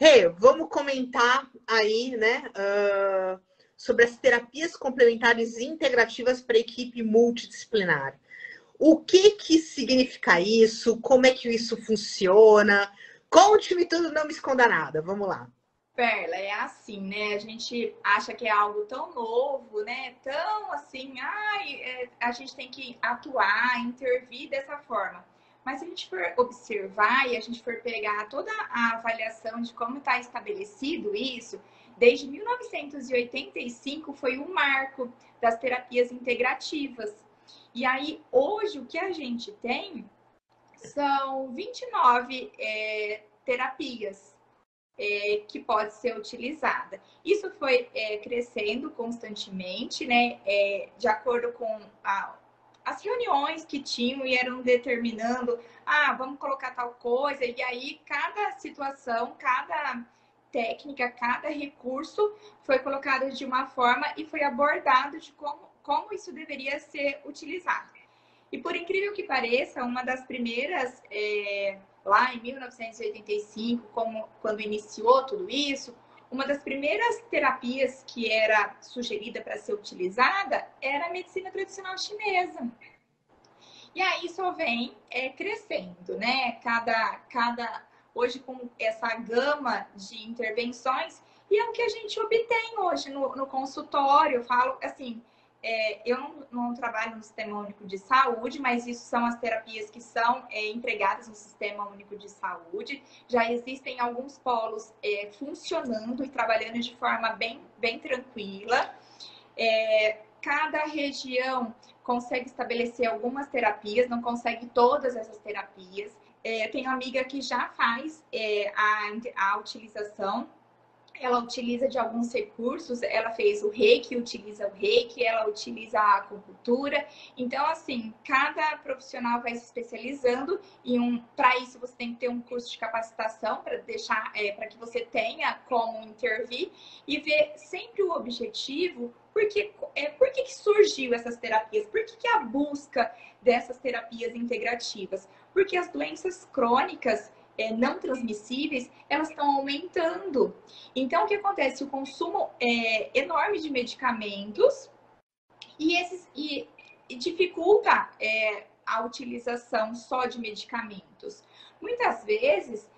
Rê, vamos comentar aí, né, sobre as terapias complementares integrativas para equipe multidisciplinar. O que que significa isso? Como é que isso funciona? Conte-me tudo, não me esconda nada. Vamos lá. Perla, é assim, né? A gente acha que é algo tão novo, né? Tão assim, a gente tem que atuar, intervir dessa forma. Mas se a gente for observar e a gente for pegar toda a avaliação de como está estabelecido isso, desde 1985 foi o marco das terapias integrativas. E aí, hoje, o que a gente tem são 29 terapias que pode ser utilizada. Isso foi crescendo constantemente, né? De acordo com as reuniões que tinham e eram determinando, vamos colocar tal coisa, e aí cada situação, cada técnica, cada recurso foi colocado de uma forma e foi abordado de como isso deveria ser utilizado. E por incrível que pareça, uma das primeiras, lá em 1985, quando iniciou tudo isso, uma das primeiras terapias que era sugerida para ser utilizada era a medicina tradicional chinesa. E aí só vem crescendo, né? Hoje com essa gama de intervenções, e é o que a gente obtém hoje no consultório. Eu falo assim, eu não trabalho no Sistema Único de Saúde, mas isso são as terapias que são empregadas no Sistema Único de Saúde. Já existem alguns polos funcionando e trabalhando de forma bem tranquila. Cada região consegue estabelecer algumas terapias, não consegue todas essas terapias. Tenho uma amiga que já faz a utilização. Ela utiliza de alguns recursos, ela fez o reiki, utiliza o reiki, ela utiliza a acupuntura. Então, assim, cada profissional vai se especializando para isso você tem que ter um curso de capacitação para deixar, para que você tenha como intervir e ver sempre o objetivo. Por que surgiu essas terapias? Por que a busca dessas terapias integrativas? Porque as doenças crônicas não transmissíveis, elas estão aumentando. Então, o que acontece? O consumo enorme de medicamentos e dificulta a utilização só de medicamentos. Muitas vezes,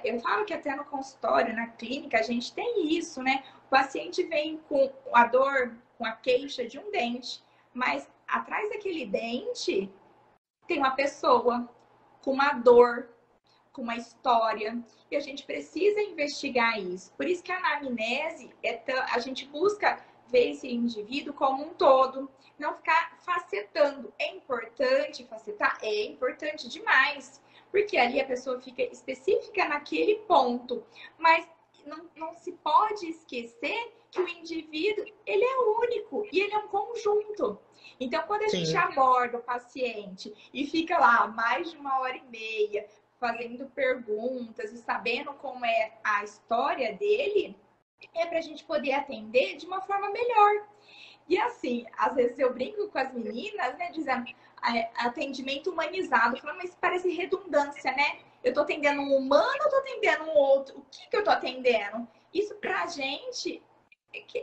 eu falo que até no consultório, na clínica, a gente tem isso, né? O paciente vem com a dor, com a queixa de um dente, mas atrás daquele dente tem uma pessoa com uma dor, com uma história, e a gente precisa investigar isso. Por isso que a anamnese, a gente busca ver esse indivíduo como um todo, não ficar facetando. É importante facetar? É importante demais, porque ali a pessoa fica específica naquele ponto, mas não se pode esquecer que o indivíduo, ele é único e ele é um conjunto. Então, quando a gente Sim. aborda o paciente e fica lá mais de 1h30, fazendo perguntas e sabendo como é a história dele, é para a gente poder atender de uma forma melhor. E assim, às vezes eu brinco com as meninas, né, dizendo atendimento humanizado, falando, mas parece redundância, né? Eu tô atendendo um humano ou tô atendendo um outro? O que eu tô atendendo? Isso pra gente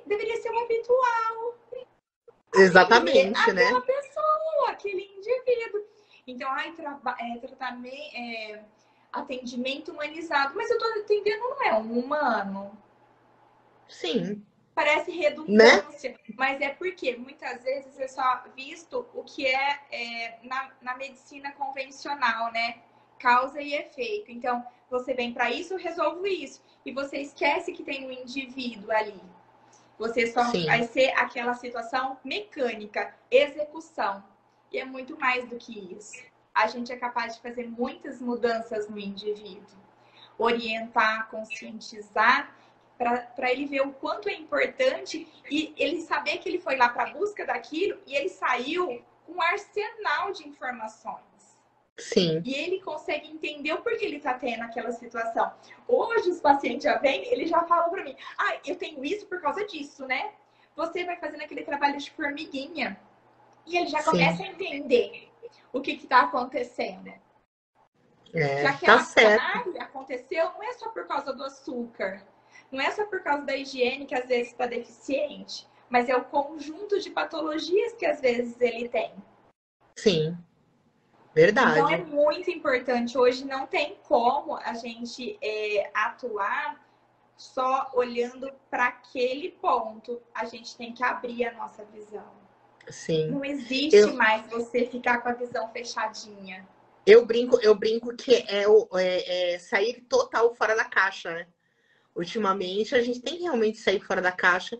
deveria ser um habitual. Atender Exatamente, aquela né? pessoa, aquele indivíduo. Então, atendimento humanizado. Mas eu tô atendendo, não é um humano. Sim, Parece né? redundância, mas é porque muitas vezes é só visto o que na medicina convencional, né? Causa e efeito. Então, você vem para isso, eu resolvo isso. E você esquece que tem um indivíduo ali. Você só vai Sim. ser aquela situação mecânica, execução. E é muito mais do que isso. A gente é capaz de fazer muitas mudanças no indivíduo. Orientar, conscientizar, para ele ver o quanto é importante e ele saber que ele foi lá para a busca daquilo e ele saiu com um arsenal de informações. Sim. E ele consegue entender o porquê ele está tendo aquela situação. Hoje os pacientes já vêm, eles já falam para mim, eu tenho isso por causa disso, né? Você vai fazendo aquele trabalho de formiguinha e ele já Sim. começa a entender o que está acontecendo. É, Que tá aquela certo. cárie aconteceu não é só por causa do açúcar, não é só por causa da higiene que às vezes está deficiente, mas é o conjunto de patologias que às vezes ele tem. Sim, Então é verdade. muito importante. Hoje não tem como a gente atuar só olhando para aquele ponto. A gente tem que abrir a nossa visão. Sim. Não existe Eu, mais você ficar com a visão fechadinha. eu brinco que é sair total fora da caixa, né? Ultimamente, a gente tem que realmente sair fora da caixa,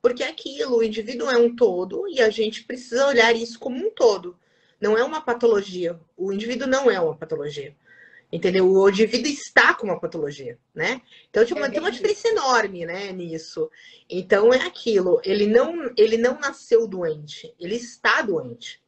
porque é aquilo, o indivíduo é um todo e a gente precisa olhar isso como um todo. Não é uma patologia. O indivíduo não é uma patologia. Entendeu? O indivíduo está com uma patologia, né? Então, tipo, É tem uma bem diferença isso. enorme, né, nisso. Então, é aquilo. Ele não nasceu doente. Ele está doente,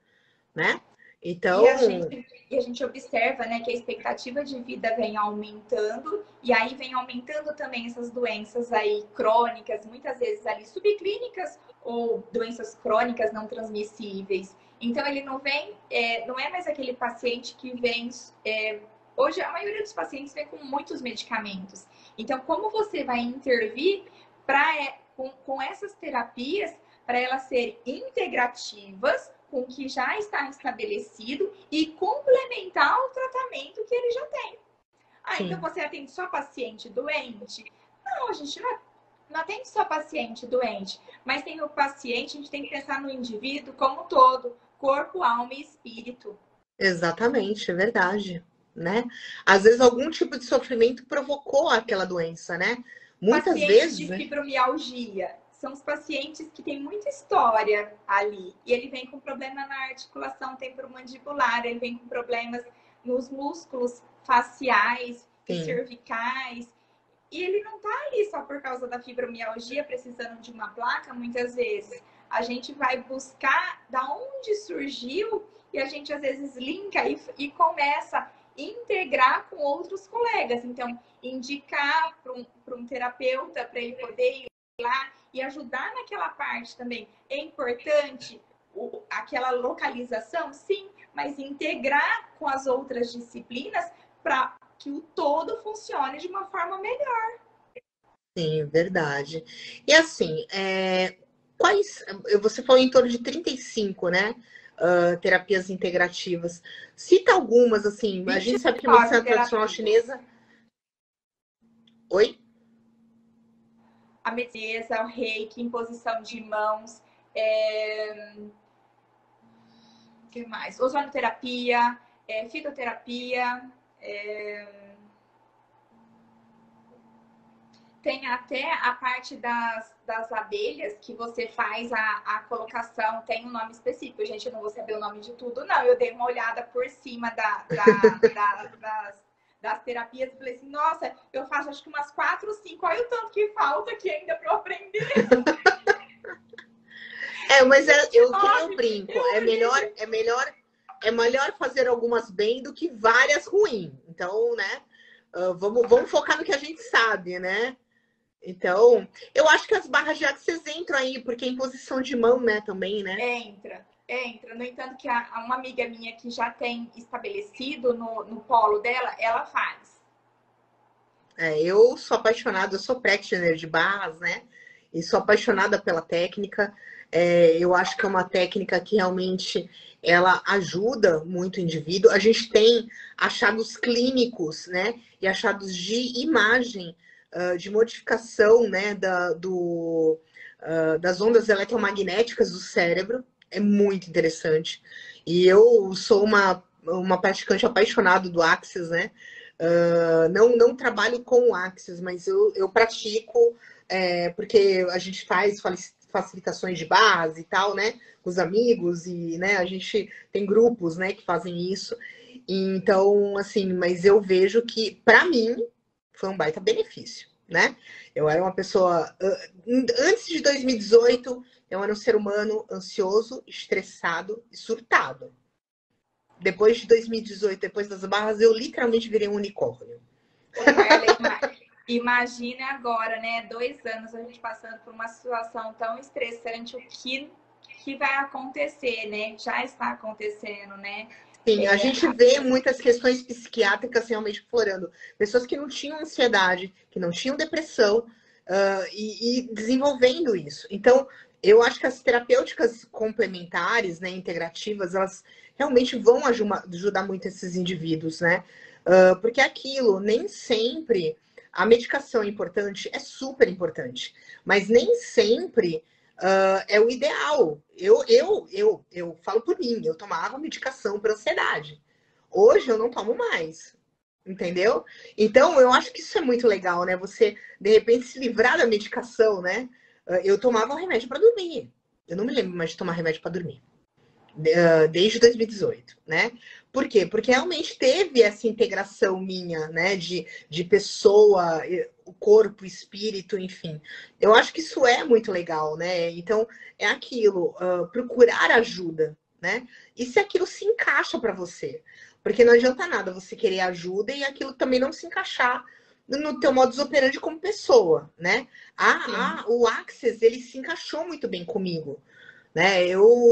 né? E a Então, gente, e a gente observa, né, que a expectativa de vida vem aumentando, e aí vem aumentando também essas doenças aí crônicas, muitas vezes ali subclínicas ou doenças crônicas não transmissíveis. Então ele não vem, não é mais aquele paciente que vem. Hoje a maioria dos pacientes vem com muitos medicamentos. Então, como você vai intervir com essas terapias para elas serem integrativas com o que já está estabelecido e complementar o tratamento que ele já tem. Ah, então sim, você atende só paciente doente? Não, a gente não atende só paciente doente, mas tem o paciente, a gente tem que pensar no indivíduo como um todo, corpo, alma e espírito. exatamente, é verdade, né? Às vezes algum tipo de sofrimento provocou aquela doença, né? Muitas Pacientes vezes, de né? fibromialgia são os pacientes que têm muita história ali. E ele vem com problema na articulação temporomandibular, ele vem com problemas nos músculos faciais e Sim, cervicais. E ele não está ali só por causa da fibromialgia, precisando de uma placa, muitas vezes. A gente vai buscar da onde surgiu e a gente às vezes linka e começa a integrar com outros colegas. Então, indicar para um terapeuta para ele poder ir lá e ajudar naquela parte também. É importante aquela localização, sim, mas integrar com as outras disciplinas para que o todo funcione de uma forma melhor. sim, verdade. E assim, quais. Você falou em torno de 35, né? Terapias integrativas. Cita algumas, assim, a gente sabe que a 29 medicina tradicional terapias. chinesa. Oi? A mesa, o reiki, imposição de mãos, o que mais? Ozonoterapia, fitoterapia, tem até a parte das abelhas que você faz a colocação, tem um nome específico, gente, eu não vou saber o nome de tudo, não. Eu dei uma olhada por cima das terapias e falei assim, nossa, eu faço acho que umas 4 ou 5, olha o tanto que falta aqui ainda para eu aprender. Mas que nem eu 29, brinco, eu olhei. é melhor fazer algumas bem do que várias ruins. Então, né? Vamos focar no que a gente sabe, né? Então, eu acho que as barras de axis entram aí, porque é em posição de mão, né, também, né? Entra. No entanto, que uma amiga minha que já tem estabelecido no polo dela, ela faz. Eu sou apaixonada, eu sou practitioner de barras, né? E sou apaixonada pela técnica. Eu acho que é uma técnica que realmente ela ajuda muito o indivíduo. A gente tem achados clínicos, né? E achados de imagem, de modificação, né? Das ondas eletromagnéticas do cérebro. É muito interessante. E eu sou uma praticante apaixonada do Axis, né? Não trabalho com o Axis, mas eu pratico, porque a gente faz facilitações de barras e tal, né? Com os amigos, e né, a gente tem grupos, né, que fazem isso. Então, assim, mas eu vejo que, para mim, foi um baita benefício, né? Eu era uma pessoa. Antes de 2018, eu era um ser humano ansioso, estressado e surtado. Depois de 2018, depois das barras, eu literalmente virei um unicórnio. Ô, Carla, imagine agora, né? 2 anos a gente passando por uma situação tão estressante, o que vai acontecer, né? Já está acontecendo, né? Sim, a gente vê muitas questões psiquiátricas realmente florando. Pessoas que não tinham ansiedade, que não tinham depressão, e desenvolvendo isso. Então, eu acho que as terapêuticas complementares, né, integrativas, elas realmente vão ajudar muito esses indivíduos, né? Porque aquilo, nem sempre a medicação é importante, é super importante, mas nem sempre é o ideal. Eu falo por mim, eu tomava medicação para ansiedade. Hoje eu não tomo mais, entendeu? Então eu acho que isso é muito legal, né? Você de repente se livrar da medicação, né? Eu tomava um remédio para dormir. Eu não me lembro mais de tomar remédio para dormir desde 2018, né? Por quê? Porque realmente teve essa integração minha, né? De pessoa, o corpo, espírito, enfim. Eu acho que isso é muito legal, né? Então, é aquilo, procurar ajuda, né? E se aquilo se encaixa para você. Porque não adianta nada você querer ajuda e aquilo também não se encaixar no teu modus operandi como pessoa, né? O Access, ele se encaixou muito bem comigo, né?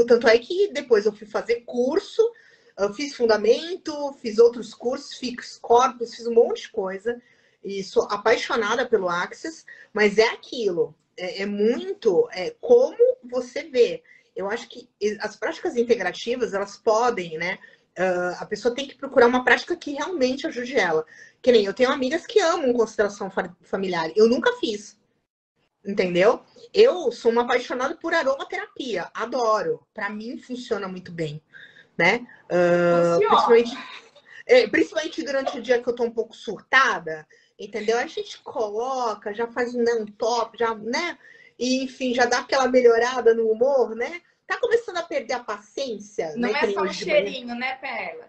Tanto é que depois eu fui fazer curso, eu fiz fundamento, fiz outros cursos, fiz corpus, fiz um monte de coisa e sou apaixonada pelo Access, mas é aquilo, é muito como você vê. Eu acho que as práticas integrativas, elas podem, né? A pessoa tem que procurar uma prática que realmente ajude ela. Que nem eu tenho amigas que amam constelação familiar, eu nunca fiz. Entendeu? Eu sou uma apaixonada por aromaterapia, adoro. Para mim funciona muito bem, né? Principalmente durante o dia que eu tô um pouco surtada, entendeu? A gente coloca, já faz um top, já, né? E, enfim, já dá aquela melhorada no humor, né? Tá começando a perder a paciência, Não né? é só um cheirinho, né, Perla?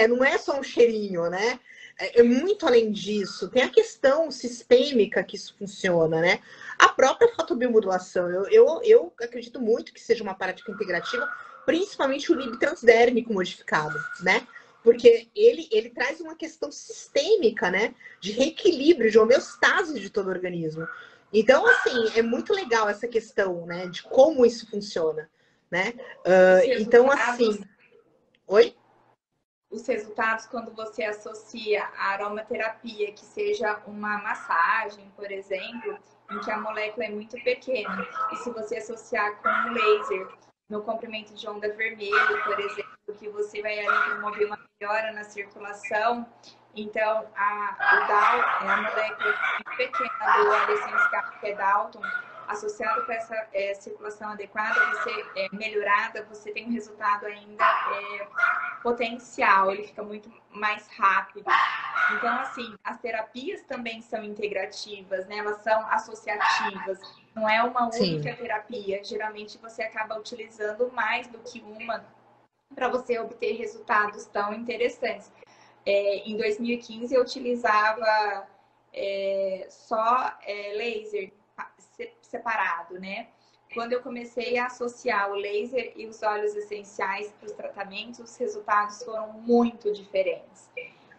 Não é só um cheirinho, né? É muito além disso. Tem a questão sistêmica que isso funciona, né? A própria fotobiomodulação. Eu acredito muito que seja uma prática integrativa, principalmente o Lib transdérmico modificado, né? Porque ele traz uma questão sistêmica, né? De reequilíbrio, de homeostase de todo o organismo. Então, assim, é muito legal essa questão, né? De como isso funciona, né? Então, assim... Oi? Os resultados quando você associa a aromaterapia, que seja uma massagem, por exemplo, em que a molécula é muito pequena, e se você associar com um laser no comprimento de onda vermelho, por exemplo, que você vai ali promover uma melhora na circulação, então a molécula muito pequena do óleo essencial, que é Dalton, associado com essa circulação adequada, melhorada, você tem um resultado ainda potencial, ele fica muito mais rápido. Então, assim, as terapias também são integrativas, né? Elas são associativas. Não é uma única terapia. Geralmente você acaba utilizando mais do que uma para você obter resultados tão interessantes. Em 2015 eu utilizava só laser separado, né? Quando eu comecei a associar o laser e os óleos essenciais para os tratamentos, os resultados foram muito diferentes.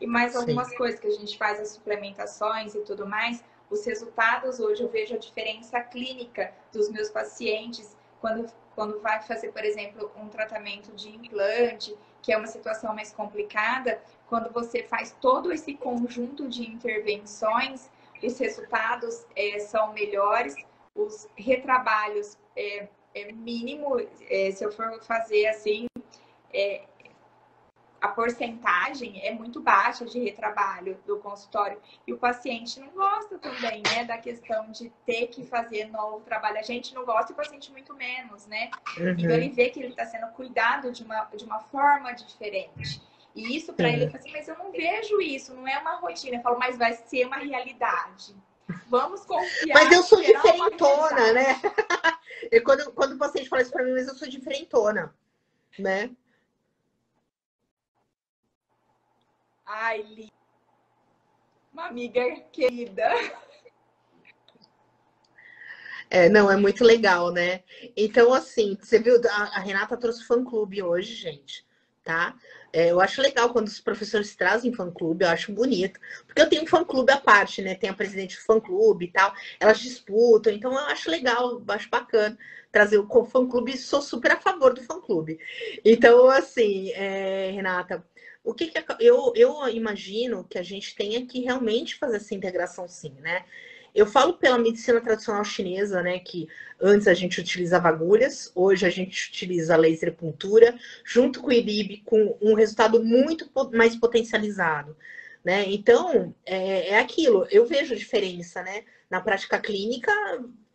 E mais algumas coisas que a gente faz, as suplementações e tudo mais, os resultados hoje eu vejo a diferença clínica dos meus pacientes quando vai fazer, por exemplo, um tratamento de implante, que é uma situação mais complicada, quando você faz todo esse conjunto de intervenções, os resultados são melhores, os retrabalhos mínimo, se eu for fazer assim, a porcentagem é muito baixa de retrabalho do consultório. E o paciente não gosta também, né, da questão de ter que fazer novo trabalho. A gente não gosta e o paciente muito menos, né? Uhum. Então ele vê que ele está sendo cuidado de uma forma diferente. E isso para ele, ele fala assim, mas eu não vejo isso, não é uma rotina. Eu falo, mas vai ser uma realidade. Vamos confiar. Mas eu sou diferentona, né? Quando o paciente fala isso para mim, mas eu sou diferentona, né? Ai, uma amiga querida. Não, é muito legal, né? Então, assim, você viu, a Renata trouxe fã-clube hoje, gente, tá? Eu acho legal quando os professores trazem fã-clube, eu acho bonito. Porque eu tenho um fã-clube à parte, né? Tem a presidente do fã-clube e tal, elas disputam, então eu acho legal, eu acho bacana. trazer o fã-clube, sou super a favor do fã-clube. Então, assim, Renata, o que eu imagino que a gente tenha que realmente fazer essa integração, sim, né? Eu falo pela medicina tradicional chinesa, né, que antes a gente utilizava agulhas, hoje a gente utiliza laser puntura, junto com o IRIB, com um resultado muito mais potencializado, né? Então, é aquilo, eu vejo diferença, né? Na prática clínica,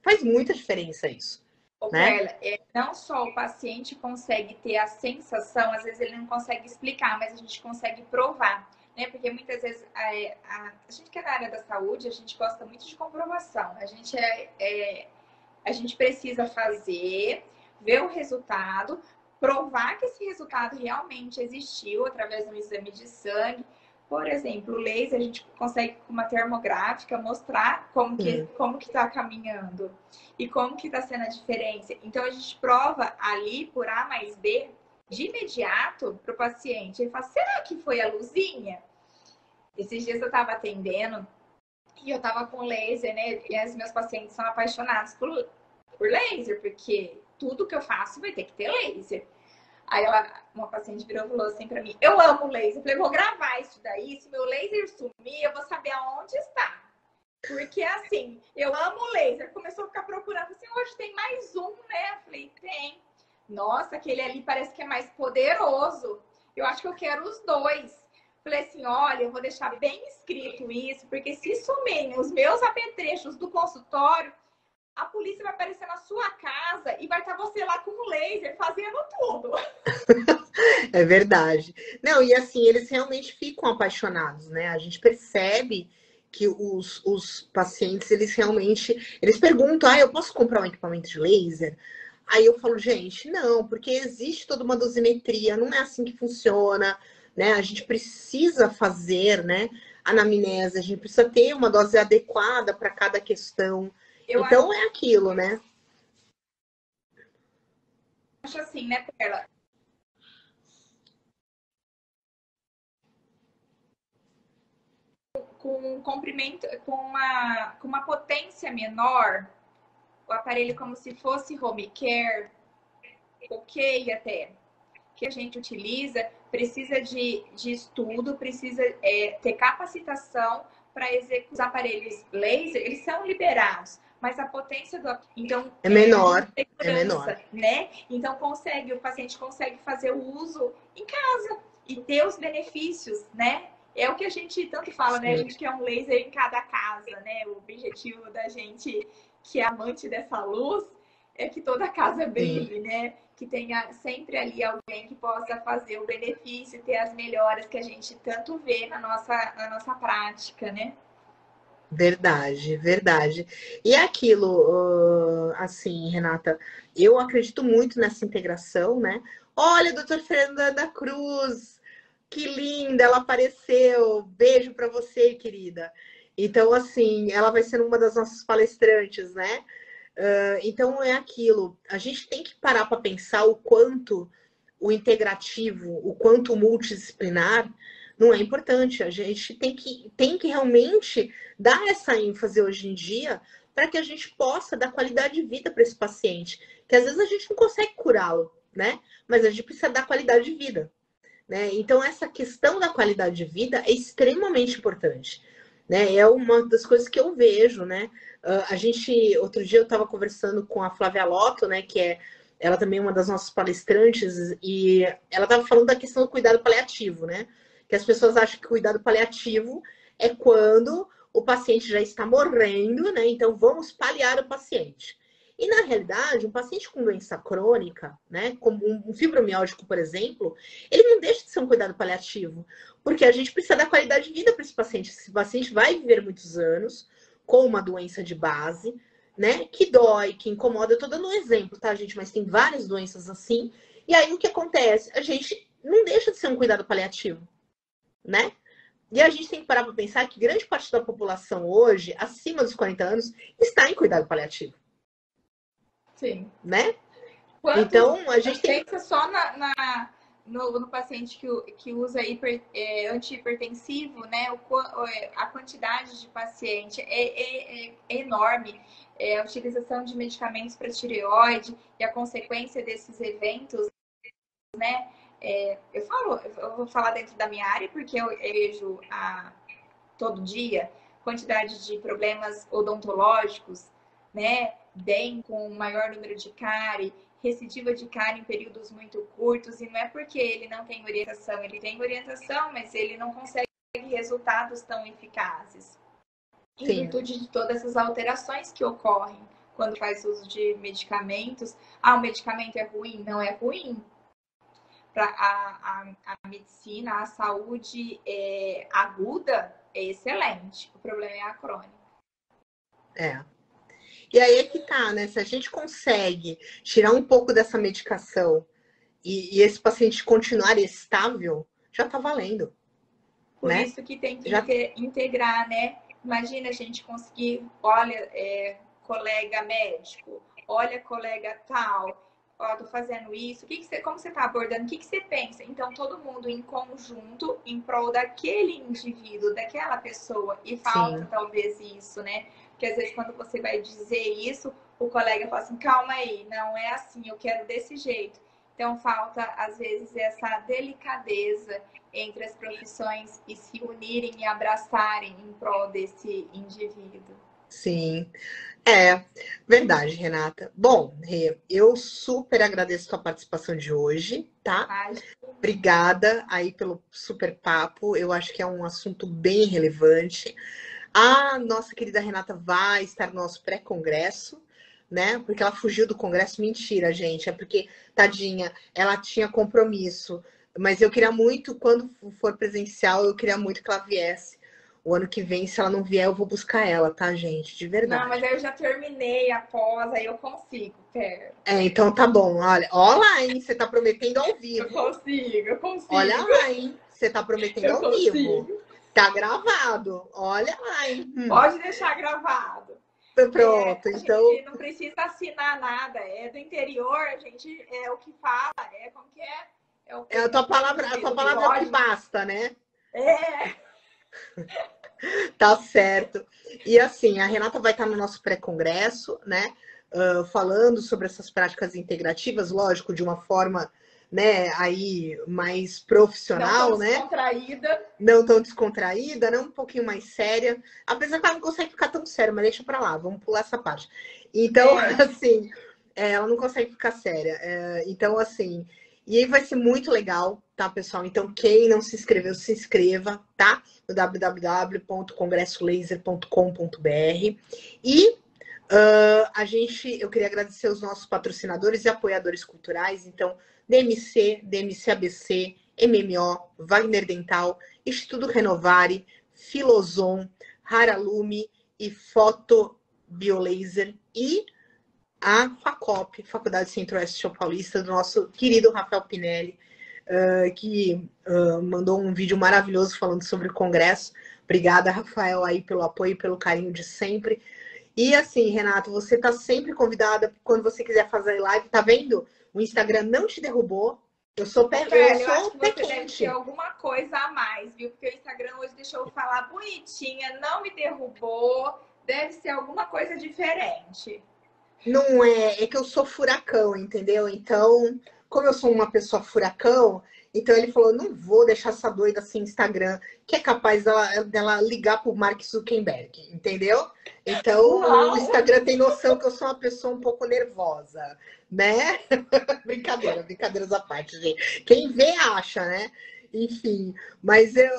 faz muita diferença isso, Ô, né? Perla, não só o paciente consegue ter a sensação, às vezes ele não consegue explicar, mas a gente consegue provar, né? Porque muitas vezes a gente que é da área da saúde, a gente gosta muito de comprovação. A gente precisa fazer, ver o resultado, provar que esse resultado realmente existiu através de um exame de sangue. Por exemplo, o laser, a gente consegue com uma termográfica mostrar como que está caminhando e como que está sendo a diferença. Então, a gente prova ali por A mais B de imediato para o paciente. Ele fala, será que foi a luzinha? Esses dias eu estava atendendo e eu estava com laser, né? E os meus pacientes são apaixonados por laser, porque tudo que eu faço vai ter que ter laser. Aí uma paciente virou e falou assim pra mim, eu amo laser. Eu falei, vou gravar isso daí, se meu laser sumir, eu vou saber aonde está. Porque assim, eu amo laser. Começou a ficar procurando, assim, hoje tem mais um, né? Eu falei, tem. Nossa, aquele ali parece que é mais poderoso. Eu acho que eu quero os dois. Falei assim, olha, eu vou deixar bem escrito isso, porque se sumirem os meus apetrechos do consultório, a polícia vai aparecer na sua casa e vai estar você lá com o laser fazendo tudo. É verdade. Não, e assim, eles realmente ficam apaixonados, né? A gente percebe que os pacientes, eles perguntam, eu posso comprar um equipamento de laser? Aí eu falo, gente, não, porque existe toda uma dosimetria, não é assim que funciona, né? A gente precisa fazer, né, anamnese, a gente precisa ter uma dose adequada para cada questão. Então é aquilo, né? Acho assim, né, Perla? Com um comprimento, com uma potência menor, o aparelho como se fosse home care, ok até, que a gente utiliza, precisa de estudo, precisa ter capacitação para executar os aparelhos laser, eles são liberados, mas a potência do então é menor, né? Então o paciente consegue fazer o uso em casa e ter os benefícios, né? É o que a gente tanto fala, né? A gente quer um laser em cada casa, né? O objetivo da gente que é amante dessa luz é que toda casa brilhe, né? Que tenha sempre ali alguém que possa fazer o benefício, ter as melhoras que a gente tanto vê na nossa prática, né? Verdade, verdade. E é aquilo, assim, Renata, eu acredito muito nessa integração, né? Olha, doutora Fernanda Cruz, que linda, ela apareceu. Beijo para você, querida. Então, assim, ela vai ser uma das nossas palestrantes, né? Então, é aquilo. A gente tem que parar para pensar o quanto o integrativo, o quanto o multidisciplinar não é importante. A gente tem que realmente dar essa ênfase hoje em dia para que a gente possa dar qualidade de vida para esse paciente. Que às vezes a gente não consegue curá-lo, né? Mas a gente precisa dar qualidade de vida. Né? Então, essa questão da qualidade de vida é extremamente importante. Né? É uma das coisas que eu vejo, né? Outro dia eu estava conversando com a Flávia Lotto, né? Ela também é uma das nossas palestrantes, e ela estava falando da questão do cuidado paliativo, né? Que as pessoas acham que o cuidado paliativo é quando o paciente já está morrendo, né? Então vamos paliar o paciente. E na realidade, um paciente com doença crônica, né, como um fibromialgico, por exemplo, ele não deixa de ser um cuidado paliativo, porque a gente precisa dar qualidade de vida para esse paciente. Esse paciente vai viver muitos anos com uma doença de base, né, que dói, que incomoda. Eu tô dando um exemplo, tá, gente? Mas tem várias doenças assim. E aí o que acontece? A gente não deixa de ser um cuidado paliativo, né? E a gente tem que parar para pensar que grande parte da população hoje, acima dos 40 anos, está em cuidado paliativo. Sim. Né? Então, a gente tem... Pensa só no paciente que usa antihipertensivo, né, a quantidade de paciente é enorme. A utilização de medicamentos para tireoide e a consequência desses eventos, né? Eu vou falar dentro da minha área, porque eu vejo todo dia quantidade de problemas odontológicos, né? DEM com maior número de cárie, recidiva de cárie em períodos muito curtos, e não é porque ele não tem orientação, ele tem orientação, mas ele não consegue resultados tão eficazes. Em virtude de todas essas alterações que ocorrem quando faz uso de medicamentos. O medicamento é ruim? Não é ruim. Para a medicina, a saúde aguda é excelente. O problema é a crônica. E aí é que tá, né? Se a gente consegue tirar um pouco dessa medicação e esse paciente continuar estável, já tá valendo. Por isso que tem que integrar, né? Imagina a gente conseguir, olha, colega médico, olha, colega tal, tô fazendo isso, como você tá abordando, o que você pensa? Então, todo mundo em conjunto, em prol daquele indivíduo, daquela pessoa, e falta talvez isso, né? Porque às vezes quando você vai dizer isso, o colega fala assim, calma aí, não é assim, eu quero desse jeito. Então, falta, às vezes, essa delicadeza entre as profissões e se unirem e abraçarem em prol desse indivíduo. Sim, verdade, Renata. Bom, Rê, eu super agradeço a tua participação de hoje, tá? Obrigada aí pelo super papo. Eu acho que é um assunto bem relevante. A nossa querida Renata vai estar no nosso pré-congresso, né? Porque ela fugiu do congresso. Mentira, gente. É porque, tadinha, ela tinha compromisso. Mas eu queria muito, quando for presencial, eu queria muito que ela viesse. O ano que vem, se ela não vier, eu vou buscar ela, tá, gente? De verdade. Não, mas aí eu já terminei a pós, aí eu consigo, quero. Então tá bom. Olha lá, hein? Você tá prometendo ao vivo. Eu consigo. Olha lá, hein? Você tá prometendo ao vivo. Tá gravado. Olha lá, hein? Pode deixar gravado. Pronto, então... A gente não precisa assinar nada. É do interior, a gente é o que fala. Como que é? A tua palavra é o que basta, né? Tá certo. E assim, a Renata vai estar no nosso pré-congresso, né? Falando sobre essas práticas integrativas, lógico, de uma forma, né, aí mais profissional, não tão descontraída. Não tão descontraída, né? Um pouquinho mais séria. Apesar que ela não consegue ficar tão séria, mas deixa pra lá, vamos pular essa parte. Então, assim, ela não consegue ficar séria. Então, assim, e aí vai ser muito legal, tá, pessoal? Então, quem não se inscreveu, se inscreva, tá? No www.congressolaser.com.br. E eu queria agradecer os nossos patrocinadores e apoiadores culturais. Então, DMC, DMC ABC, MMO, Wagner Dental, Instituto Renovare, Filozon, Haralume e Fotobiolaser e a FACOP, Faculdade Centro-Oeste Paulista, do nosso querido Rafael Pinelli, que mandou um vídeo maravilhoso falando sobre o congresso. Obrigada, Rafael, aí pelo apoio e pelo carinho de sempre. E assim, Renato, você tá sempre convidada quando você quiser fazer live, tá vendo? O Instagram não te derrubou. Eu sou pé quente. Eu acho que você deve ter alguma coisa a mais, viu? Porque o Instagram hoje deixou eu falar bonitinha, não me derrubou. Deve ser alguma coisa diferente. Não é que eu sou furacão, entendeu? Então, como eu sou uma pessoa furacão, então ele falou, não vou deixar essa doida sem Instagram, que é capaz dela ligar pro Mark Zuckerberg, entendeu? Então, o Instagram tem noção que eu sou uma pessoa um pouco nervosa, né? Brincadeiras à parte, gente. Quem vê, acha, né? Enfim, mas eu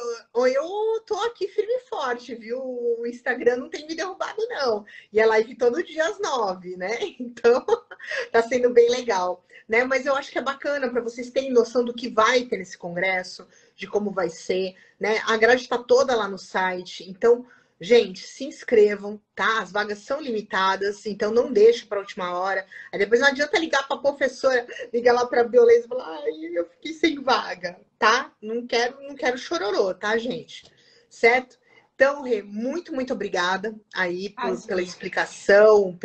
tô aqui firme e forte, viu? O Instagram não tem me derrubado, não. E é live todo dia às 9, né? Então, tá sendo bem legal, né? Mas eu acho que é bacana para vocês terem noção do que vai ter nesse congresso, de como vai ser, né? A grade está toda lá no site. Então, gente, se inscrevam, tá? As vagas são limitadas, então não deixe para a última hora. Aí depois não adianta ligar para a professora, ligar lá para a Biolesa e falar, ai, eu fiquei sem vaga, tá? Não quero chororô, tá, gente? Certo? Então, Rê, muito, muito obrigada aí pela explicação,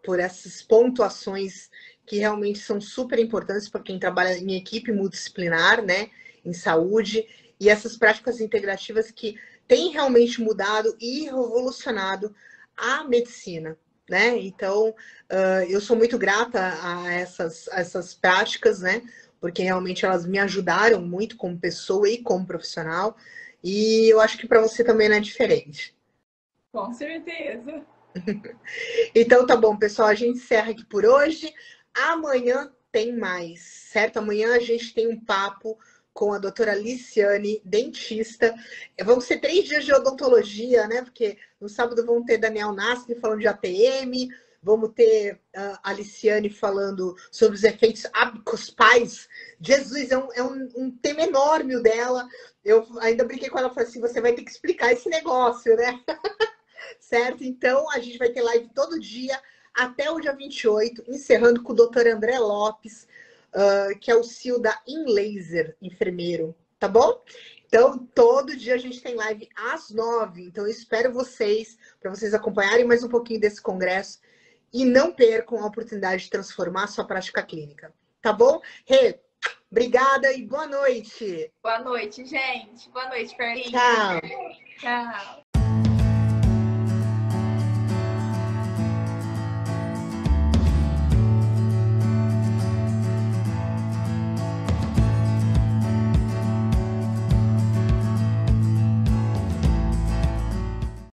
por essas pontuações que realmente são super importantes para quem trabalha em equipe multidisciplinar, né, em saúde, e essas práticas integrativas que têm realmente mudado e revolucionado a medicina, né? Então, eu sou muito grata a essas práticas, né? Porque realmente elas me ajudaram muito como pessoa e como profissional, e eu acho que para você também não é diferente. Com certeza. Então tá bom, pessoal, a gente encerra aqui por hoje. Amanhã tem mais, certo? Amanhã a gente tem um papo com a doutora Liciane, dentista. Vão ser 3 dias de odontologia, né? Porque no sábado vão ter Daniel Nassi falando de ATM, vamos ter a Liciane falando sobre os efeitos abicuspais. Jesus, é um tema enorme o dela. Eu ainda brinquei com ela, falei assim, você vai ter que explicar esse negócio, né? Certo? Então, a gente vai ter live todo dia até o dia 28, encerrando com o doutor André Lopes, que é o CEO da InLaser, enfermeiro, tá bom? Então, todo dia a gente tem live às 9. Então, eu espero vocês, para vocês acompanharem mais um pouquinho desse congresso e não percam a oportunidade de transformar a sua prática clínica. Tá bom? Rê, obrigada e boa noite. Boa noite, gente. Boa noite, Perlinha. Tchau. Tchau.